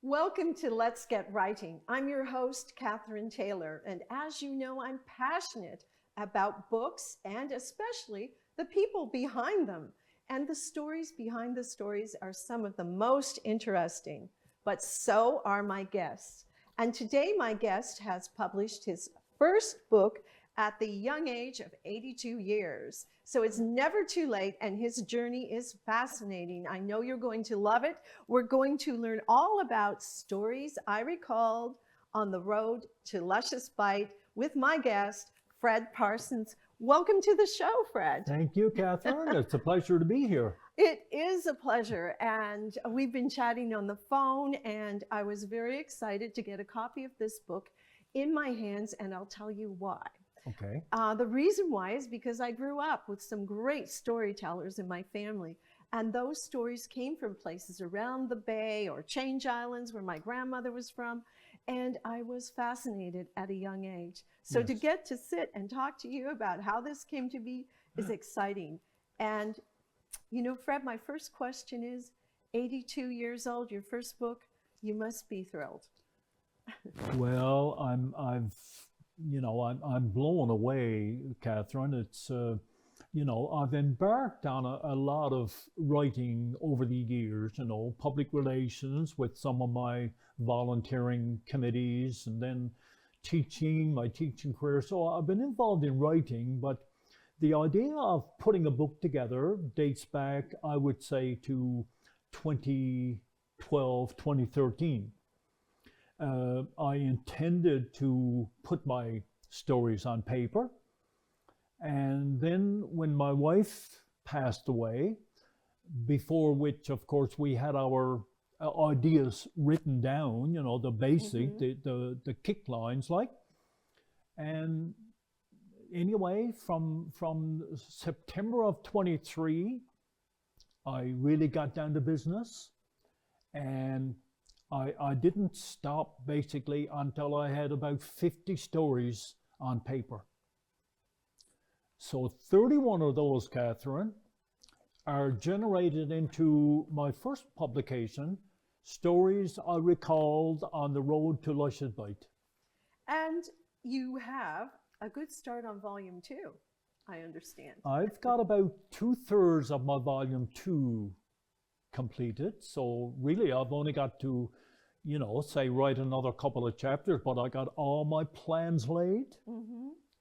Welcome to Let's Get Writing. I'm your host, Kathryn Taylor, and as you know, I'm passionate about books and especially the people behind them. And the stories behind the stories are some of the most interesting, but so are my guests. And today my guest has published his first book at the young age of 82 years. So it's never too late, and his journey is fascinating. I know you're going to love it. We're going to learn all about stories I recalled on the road to Lushes Bight with my guest, Fred Parsons. Welcome to the show, Fred. Thank you, Kathryn. It's a pleasure to be here. It is a pleasure, and we've been chatting on the phone, and I was very excited to get a copy of this book in my hands, and I'll tell you why. Okay. The reason why is because I grew up with some great storytellers in my family, and those stories came from places around the Bay or Change Islands where my grandmother was from, and I was fascinated at a young age. So Yes. to get to sit and talk to you about how this came to be is exciting. And you know, Fred, my first question is, 82 years old, your first book, you must be thrilled. Well, I'm blown away, Kathryn. It's, I've embarked on a lot of writing over the years, public relations with some of my volunteering committees and then my teaching career. So I've been involved in writing, but the idea of putting a book together dates back, I would say, to 2012, 2013. I intended to put my stories on paper. And then when my wife passed away, before which, of course, we had our ideas written down, the basic, the kick lines, like. And anyway, from September of 23, I really got down to business. And I didn't stop basically until I had about 50 stories on paper. So 31 of those, Kathryn, are generated into my first publication, Stories I Recalled on the Road to Lushes Bight. And you have a good start on volume 2, I understand. I've got about 2/3 of my volume 2 completed. So really I've only got to, say write another couple of chapters, but I got all my plans laid.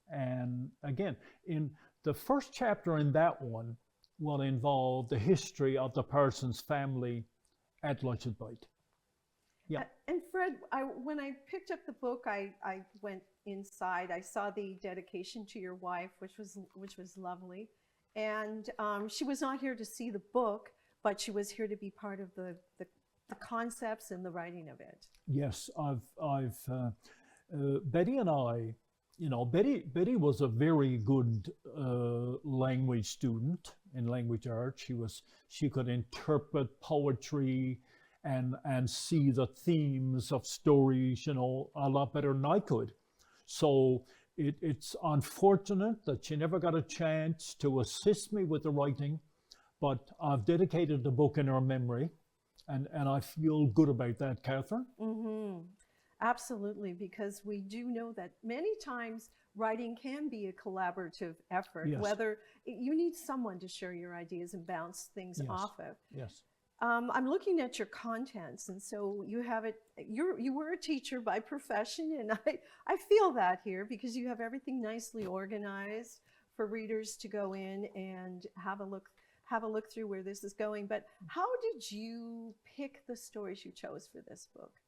And again, in the first chapter in that one will involve the history of the Parsons family at Lushes Bight. Yeah. And Fred, when I picked up the book, I went inside. I saw the dedication to your wife, which was lovely. And she was not here to see the book, but she was here to be part of the concepts and the writing of it. Yes, Betty and I, Betty was a very good language student in language arts. She could interpret poetry and see the themes of stories, a lot better than I could. So it's unfortunate that she never got a chance to assist me with the writing, but I've dedicated the book in her memory, and I feel good about that, Kathryn. Absolutely, because we do know that many times writing can be a collaborative effort, Yes. whether you need someone to share your ideas and bounce things Yes. off of. Yes. I'm looking at your contents, and so you have it. You were a teacher by profession, and I feel that here because you have everything nicely organized for readers to go in and have a look through where this is going. But how did you pick the stories you chose for this book?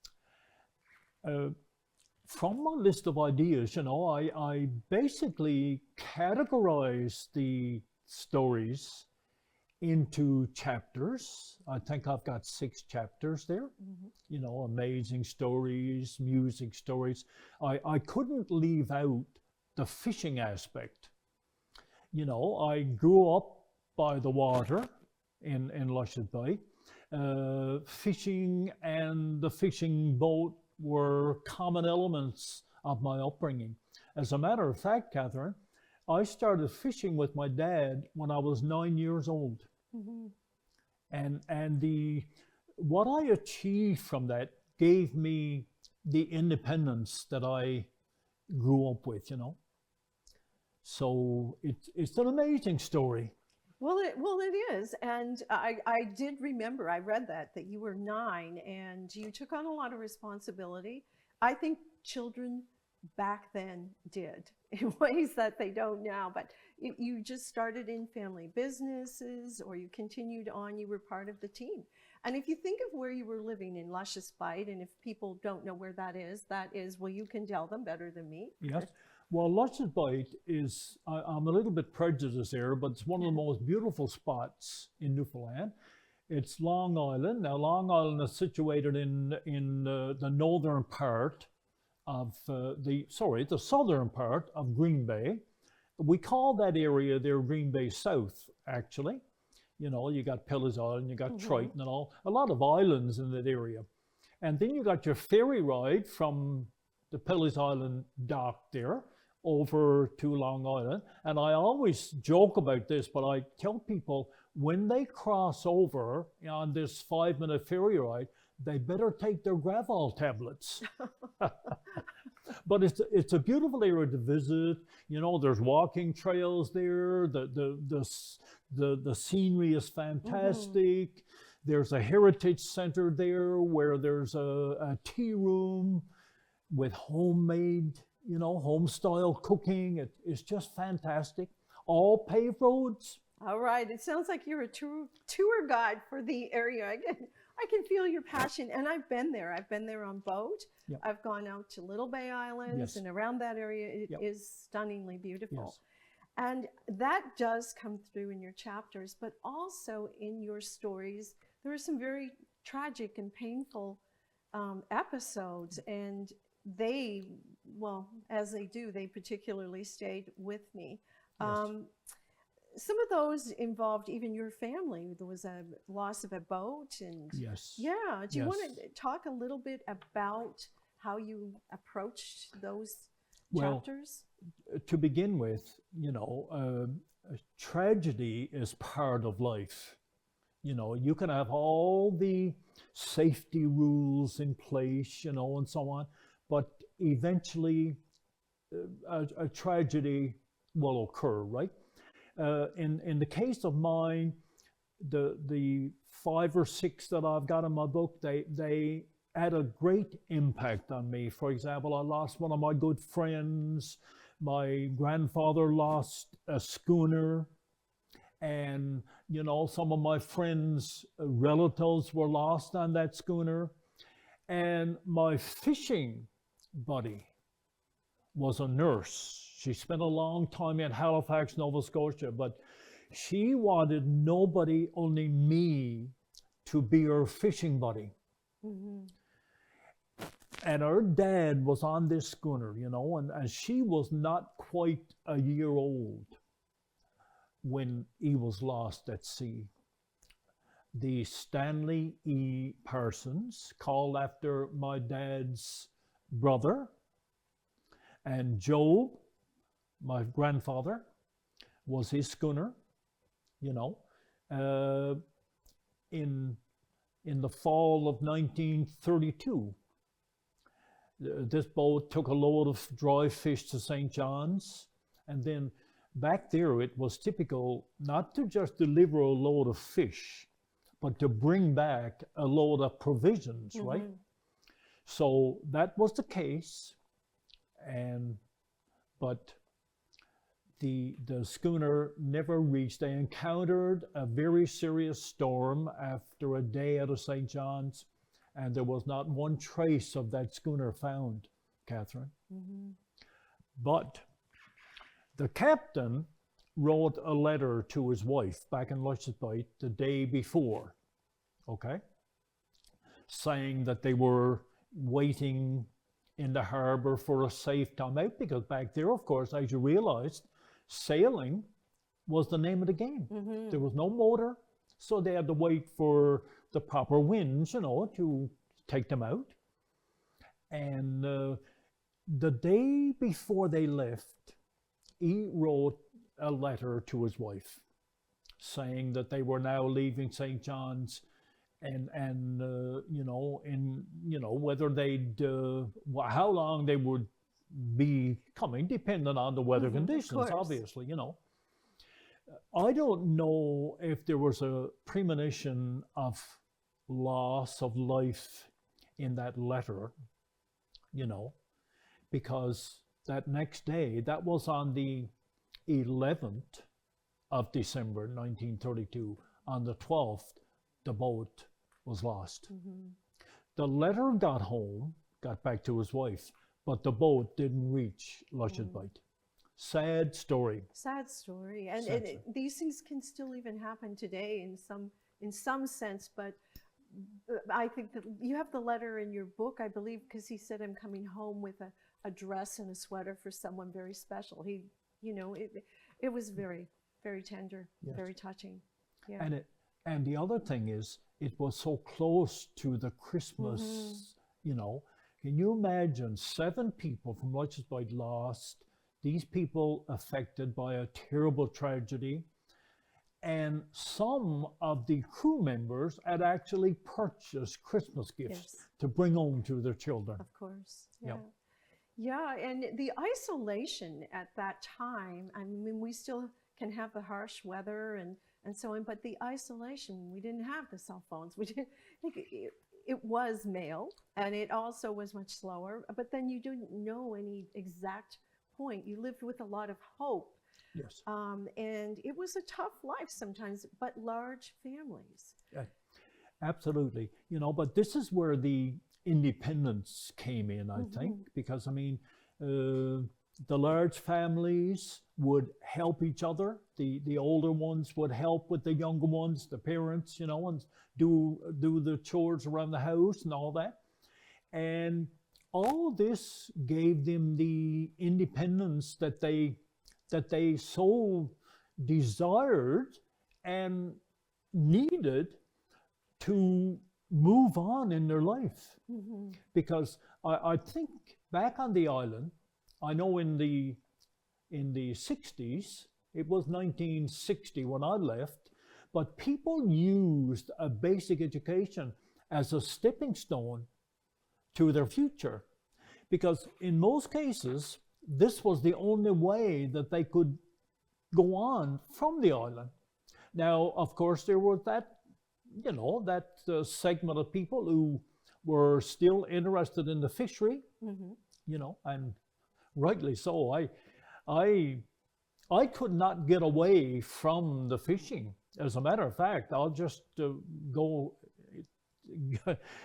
From my list of ideas, I basically categorize the stories into chapters. I think I've got 6 chapters there. Amazing stories, music stories. I couldn't leave out the fishing aspect. I grew up by the water in Lushes Bight. Fishing and the fishing boat were common elements of my upbringing. As a matter of fact, Kathryn, I started fishing with my dad when I was 9 years old. And what I achieved from that gave me the independence that I grew up with, So it's an amazing story. Well, it is, and I did remember, I read that you were 9 and you took on a lot of responsibility. I think children back then did in ways that they don't now, but you just started in family businesses or you continued on, you were part of the team. And if you think of where you were living in Lushes, Bight, and if people don't know where that is, well, you can tell them better than me. Yes. Well, Lushes Bight is, I'm a little bit prejudiced here, but it's one of the most beautiful spots in Newfoundland. It's Long Island. Now, Long Island is situated in the northern part of the southern part of Green Bay. We call that area there Green Bay South, actually. You got Pillis Island, you got Triton and all, a lot of islands in that area. And then you got your ferry ride from the Pillis Island dock there over to Long Island. And I always joke about this, but I tell people when they cross over on this 5-minute ferry ride, they better take their Gravol tablets. But it's a beautiful area to visit. There's walking trails there. The scenery is fantastic. There's a heritage center there where there's a tea room with homemade, home style cooking. It's just fantastic. All paved roads. All right. It sounds like you're a tour guide for the area. I can feel your passion, and I've been there. I've been there on boat. Yep. I've gone out to Little Bay Islands, Yes. and around that area, it Yep. is stunningly beautiful. Yes. And that does come through in your chapters, but also in your stories, there are some very tragic and painful episodes, and they, well, as they do, they particularly stayed with me. Yes. Some of those involved even your family. There was a loss of a boat, and Yes. yeah. Do you Yes. want to talk a little bit about how you approached those Well, chapters? To begin with, tragedy is part of life. You can have all the safety rules in place, and so on, but eventually a tragedy will occur, right? In the case of mine, the 5 or 6 that I've got in my book, they had a great impact on me. For example, I lost one of my good friends. My grandfather lost a schooner, and some of my friends' relatives were lost on that schooner. And my fishing buddy was a nurse. She spent a long time in Halifax, Nova Scotia, but she wanted nobody, only me, to be her fishing buddy. Mm-hmm. And her dad was on this schooner, and she was not quite a year old when he was lost at sea. The Stanley E. Parsons, called after my dad's brother, and Job, my grandfather, was his schooner, in the fall of 1932. This boat took a load of dry fish to St. John's, and then back there it was typical not to just deliver a load of fish, but to bring back a load of provisions, mm-hmm. right? So that was the case, but the schooner never reached. They encountered a very serious storm after a day out of St. John's, and there was not one trace of that schooner found, Kathryn. Mm-hmm. But the captain wrote a letter to his wife back in Lushes Bight the day before, okay, saying that they were waiting in the harbor for a safe time out, because back there, of course, as you realized, sailing was the name of the game. Mm-hmm. There was no motor, so they had to wait for the proper winds, to take them out. And the day before they left, he wrote a letter to his wife saying that they were now leaving St. John's you know, in, you know, whether they'd how long they would be coming, depending on the weather conditions, obviously, you know. I don't know if there was a premonition of loss of life in that letter, you know, because that next day, that was on the 11th of December 1932, on the 12th, the boat was lost. The letter got home, got back to his wife, but the boat didn't reach Lushes Bight. Sad story. Sad story. And, Sad and story. these things can still even happen today in some sense, but I think that you have the letter in your book, I believe, because he said, I'm coming home with a dress and a sweater for someone very special. He, you know, it was very, very tender, Yes. very touching. Yeah. And the other thing is, it was so close to the Christmas, you know. Can you imagine 7 people from Lushes Bight lost, these people affected by a terrible tragedy, and some of the crew members had actually purchased Christmas gifts to bring home to their children. Of course. Yeah. Yep. Yeah, and the isolation at that time, I mean, we still can have the harsh weather and so on, but the isolation, we didn't have the cell phones. We didn't, it was mail, and it also was much slower, but then you didn't know any exact point. You lived with a lot of hope. Yes. And it was a tough life sometimes, but large families. Absolutely. You know, but this is where the independence came in, I think, because, I mean, the large families would help each other. The older ones would help with the younger ones, the parents, you know, and do the chores around the house and all that. And all this gave them the independence that they so desired and needed to move on in their life. Because I think back on the island, I know in the 60s, it was 1960 when I left, but people used a basic education as a stepping stone to their future. Because in most cases, this was the only way that they could go on from the island. Now, of course, there was that, you know, that segment of people who were still interested in the fishery, you know, and rightly so. I could not get away from the fishing. As a matter of fact, I'll just go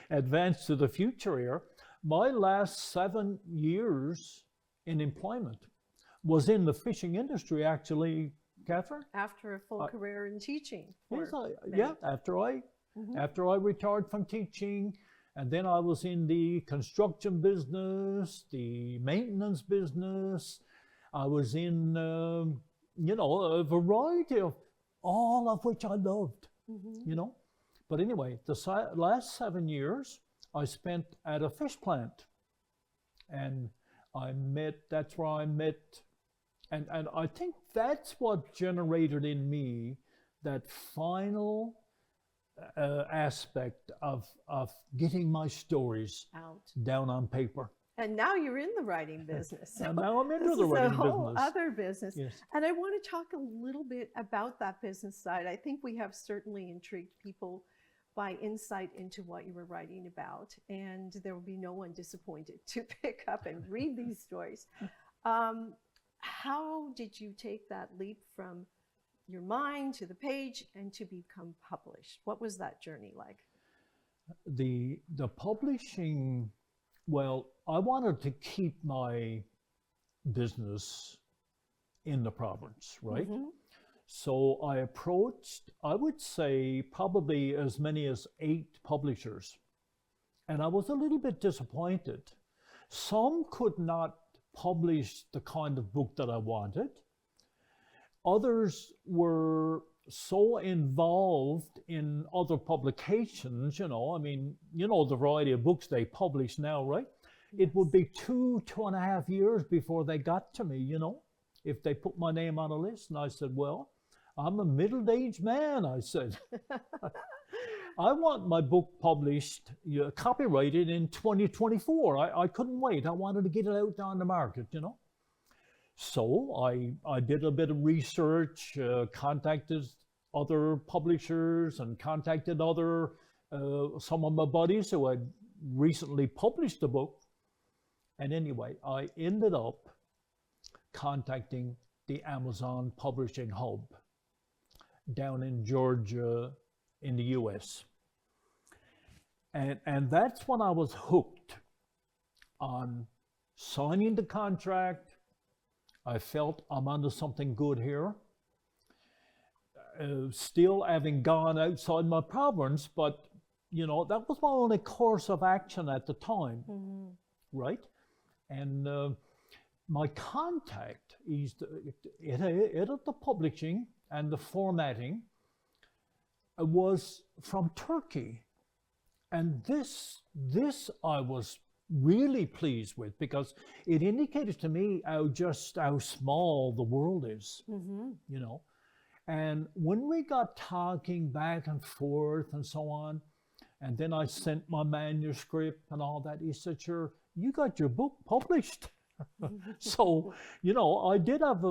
advance to the future here. My last 7 years in employment was in the fishing industry, actually, Kathryn. After a full career in teaching. Yes, after I retired from teaching, and then I was in the construction business, the maintenance business. I was in, you know, a variety of, all of which I loved, you know. But anyway, the last 7 years I spent at a fish plant, and that's where I met, and I think that's what generated in me that final aspect of getting my stories out down on paper. And now you're in the writing business. And now I'm into the This writing is a whole business. other business. Yes. And I want to talk a little bit about that business side. I think we have certainly intrigued people by insight into what you were writing about, and there will be no one disappointed to pick up and read these stories. How did you take that leap from your mind to the page and to become published? What was that journey like? The publishing, well, I wanted to keep my business in the province, right? So I approached, I would say, probably as many as 8 publishers. And I was a little bit disappointed. Some could not publish the kind of book that I wanted. Others were so involved in other publications, you know, I mean, you know, the variety of books they publish now, right? Yes. It would be 2.5 years before they got to me, you know, if they put my name on a list. And I said, well, I'm a middle-aged man, I said. I want my book published, copyrighted in 2024. I couldn't wait. I wanted to get it out on the market, So I did a bit of research, contacted other publishers and contacted some of my buddies who had recently published the book. And anyway, I ended up contacting the Amazon Publishing Hub down in Georgia in the US. And that's when I was hooked on signing the contract. I felt I'm onto something good here. Still having gone outside my province, but that was my only course of action at the time, right? And my contact is the publishing and the formatting was from Turkey, and this I was really pleased with, because it indicated to me how small the world is, And when we got talking back and forth and so on, and then I sent my manuscript and all that, he said, "Sure, you got your book published." So, I did have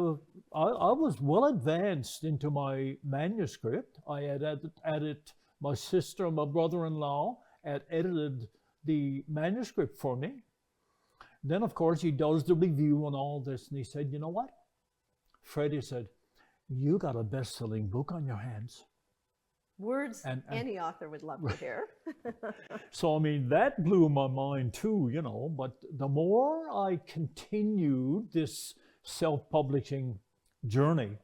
I was well advanced into my manuscript. I had added my sister and my brother-in-law had edited the manuscript for me. Then, of course, he does the review and all this, and he said, "You know what, Fred," he said, "you got a best-selling book on your hands." Words any author would love to hear. So, I mean, that blew my mind too, but the more I continued this self-publishing journey,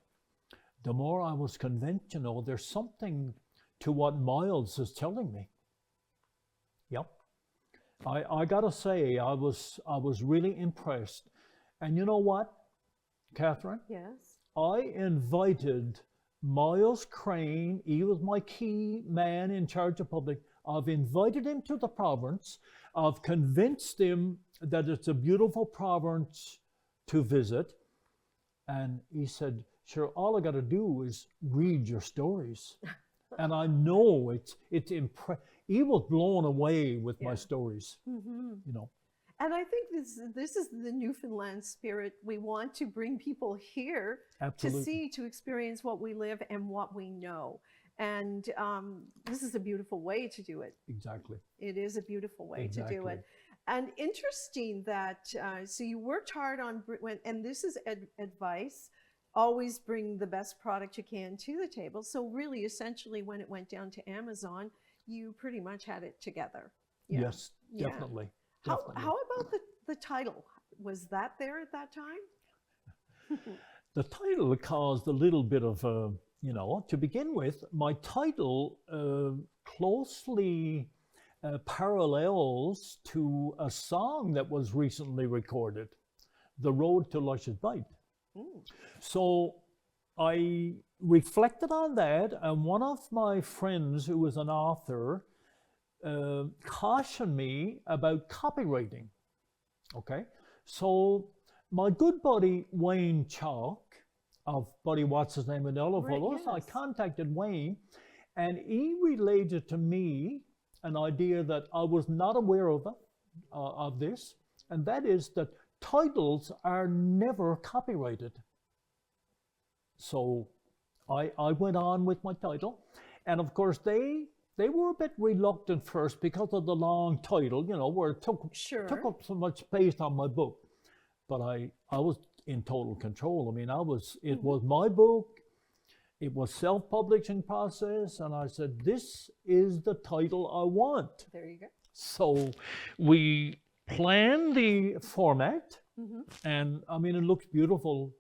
the more I was convinced, there's something to what Miles is telling me. Yep. I gotta say, I was really impressed. And you know what, Kathryn? Yes. I invited Miles Crane. He was my key man in charge of public. I've invited him to the province. I've convinced him that it's a beautiful province to visit. And he said, "Sure, all I got to do is read your stories." And I know it's he was blown away with my stories, And I think this is the Newfoundland spirit. We want to bring people here Absolutely. to see, to experience what we live and what we know. And this is a beautiful way to do it. Exactly. It is a beautiful way to do it. And interesting that, so you worked hard on, and this is advice, always bring the best product you can to the table. So really, essentially, when it went down to Amazon, you pretty much had it together. Yeah. Yes, definitely. How about the title? Was that there at that time? The title caused a little bit of, to begin with, my title closely parallels to a song that was recently recorded, "The Road to Lushes, Bight." So I reflected on that, and one of my friends who was an author cautioned me about copywriting. Okay, so my good buddy Wayne Chalk of Buddy What's His Name in Ellerfollows, I contacted Wayne, and he related to me an idea that I was not aware of this, and that is that titles are never copyrighted. So I went on with my title, and of course they were a bit reluctant first because of the long title, where it took up so much space on my book. But I was in total control. I mean, it was my book, it was self-publishing process, and I said, "This is the title I want." There you go. So we planned the format, and I mean, it looks beautiful.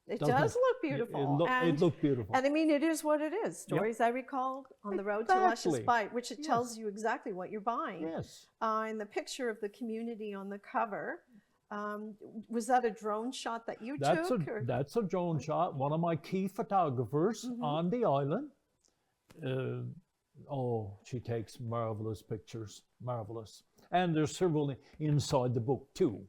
It does look beautiful. It looked beautiful. And I mean, it is what it is. Stories I Recall on the Road to Lushes Bight, which it tells you exactly what you're buying. Yes. And the picture of the community on the cover, was that a drone shot that you took? That's a drone shot. One of my key photographers on the island. She takes marvelous pictures. Marvelous. And there's several inside the book too.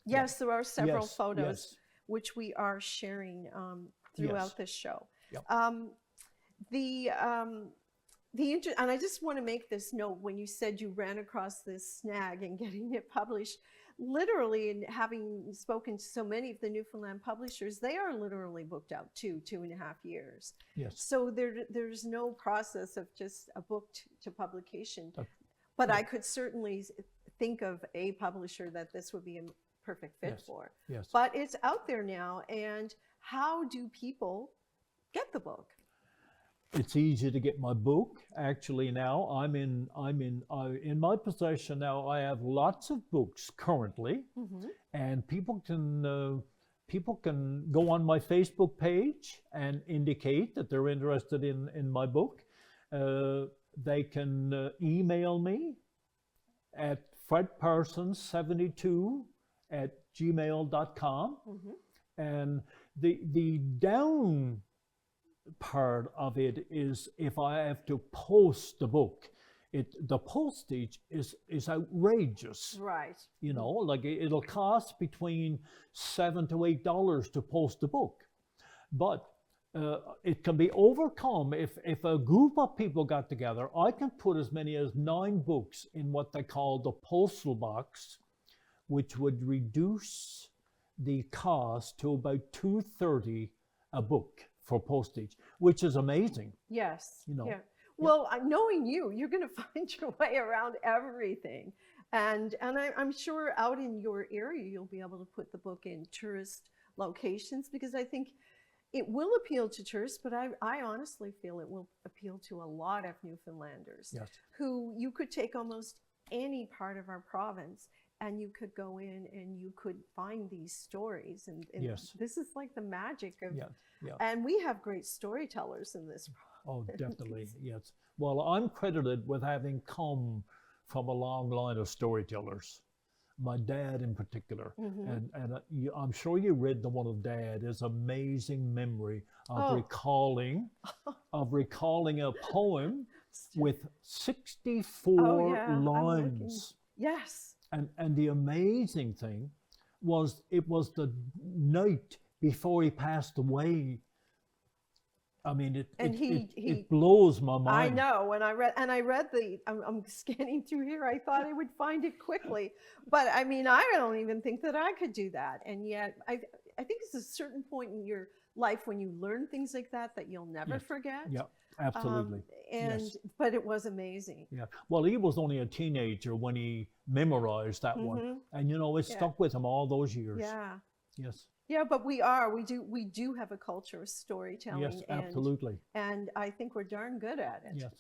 Yes, there are several photos. Which we are sharing throughout this show. Yep. And I just want to make this note, when you said you ran across this snag and getting it published, literally, and having spoken to so many of the Newfoundland publishers, they are literally booked out 2.5 years. Yes. So there's no process of just a book to publication. But I could certainly think of a publisher that this would be a perfect fit for. Yes. But it's out there now. And how do people get the book? It's easy to get my book. Actually, now in my possession now. I have lots of books currently, and people can go on my Facebook page and indicate that they're interested in my book. They can email me at fredparsons72@gmail.com, and the down part of it is if I have to post the book, the postage is outrageous. Right. You know, like it'll cost between $7 to $8 to post the book, but it can be overcome if a group of people got together. I can put as many as 9 books in what they call the postal box, which would reduce the cost to about $2.30 a book for postage, which is amazing. Yes. You know. Yeah. Well, knowing you, you're going to find your way around everything, and I'm sure out in your area you'll be able to put the book in tourist locations, because I think it will appeal to tourists, but I honestly feel it will appeal to a lot of Newfoundlanders. Yes. Who you could take almost any part of our province, and you could go in and you could find these stories, and Yes. this is like the magic of. Yeah. Yeah. And we have great storytellers in this province. Oh, definitely, yes. Well, I'm credited with having come from a long line of storytellers. My dad in particular, and I'm sure you read the one of Dad. His amazing memory of recalling a poem with 64 lines. Yes. And the amazing thing was, it was the night before he passed away. I mean, it blows my mind. I know. When I read I'm scanning through here, I thought I would find it quickly. But I mean, I don't even think that I could do that. And yet, I think it's a certain point in your life when you learn things like that you'll never forget. Yeah, absolutely. But it was amazing. Yeah. Well, he was only a teenager when he memorized that one. And, you know, it stuck with him all those years. Yeah. Yes. Yeah, but we do have a culture of storytelling. Yes, absolutely. And I think we're darn good at it. Yes,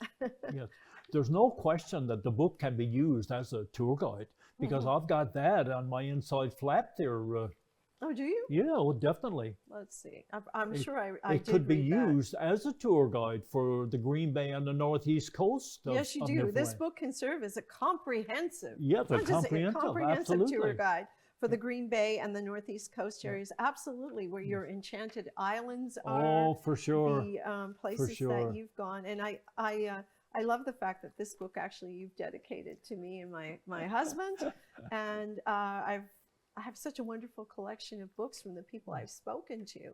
yes. There's no question that the book can be used as a tour guide, because I've got that on my inside flap there. Oh, do you? Yeah, well, definitely. Let's see. I'm sure I it did could be read that. used as a tour guide for the Green Bay and the northeast coast. Yes, you do. This book can serve as a comprehensive. Yes, a comprehensive tour guide for the Green Bay and the northeast coast areas. Absolutely, where your enchanted islands are. Oh, for sure. The places that you've gone, and I love the fact that this book actually you've dedicated to me and my husband, and I have such a wonderful collection of books from the people I've spoken to.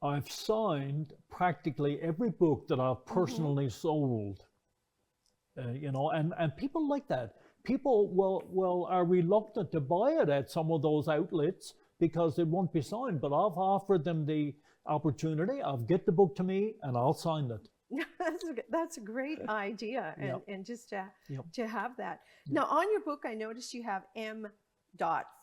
I've signed practically every book that I've personally sold. You know, and people like that. People are reluctant to buy it at some of those outlets because it won't be signed, but I've offered them the opportunity. I'll get the book to me and I'll sign it. That's a great idea, and just to have that. Now, on your book, I noticed you have M.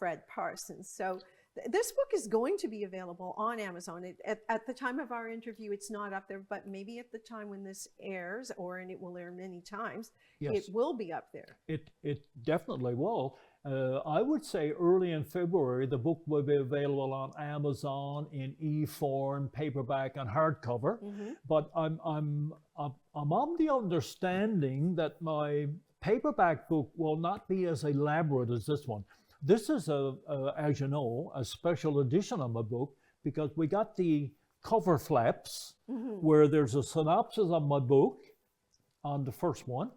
Fred Parsons. So this book is going to be available on Amazon. At the time of our interview, it's not up there, but maybe at the time when this airs, and it will air many times, it will be up there. It definitely will. I would say early in February, the book will be available on Amazon in e-form, paperback, and hardcover. But I'm on the understanding that my paperback book will not be as elaborate as this one. This is, as you know, a special edition of my book, because we got the cover flaps where there's a synopsis of my book on the first one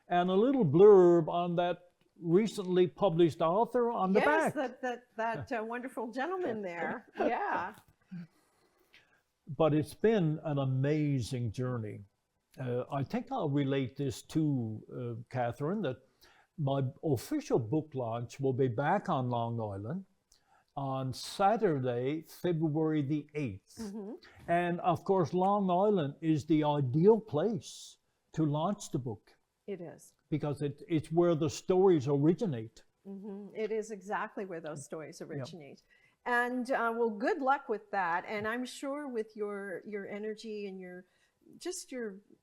and a little blurb on that recently published author on the back. Yes, that wonderful gentleman there. Yeah. But it's been an amazing journey. I think I'll relate this to Kathryn, that my official book launch will be back on Long Island on Saturday, February the 8th. Mm-hmm. And of course, Long Island is the ideal place to launch the book It is. because it's where the stories originate. Mm-hmm. It is exactly where those stories originate. And well, good luck with that. And I'm sure with your energy and your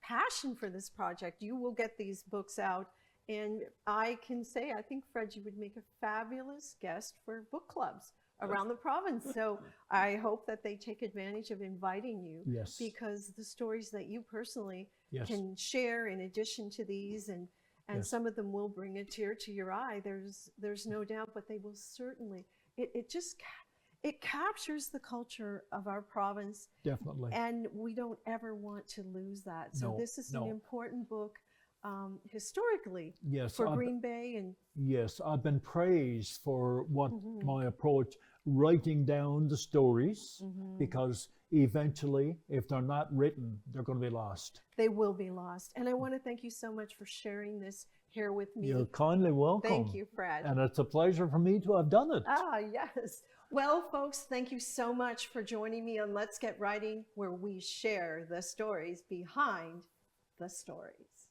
passion for this project, you will get these books out. And I can say, I think, Fred, you would make a fabulous guest for book clubs around the province. So I hope that they take advantage of inviting you. Yes. Because the stories that you personally Yes. can share in addition to these, and Yes. some of them will bring a tear to your eye. There's no doubt, but they will certainly, it captures the culture of our province. Definitely. And we don't ever want to lose that. So No, this is no. an important book historically Yes. for Green Bay. And Yes, I've been praised for what Mhm. my approach, writing down the stories, Mhm. because eventually, if they're not written, they're going to be lost. they will be lost. And I want to thank you so much for sharing this here with me. You're kindly welcome. Thank you, Fred. And it's a pleasure for me to have done it. Ah, yes. Well, folks, thank you so much for joining me on Let's Get Writing, where we share the stories behind the stories.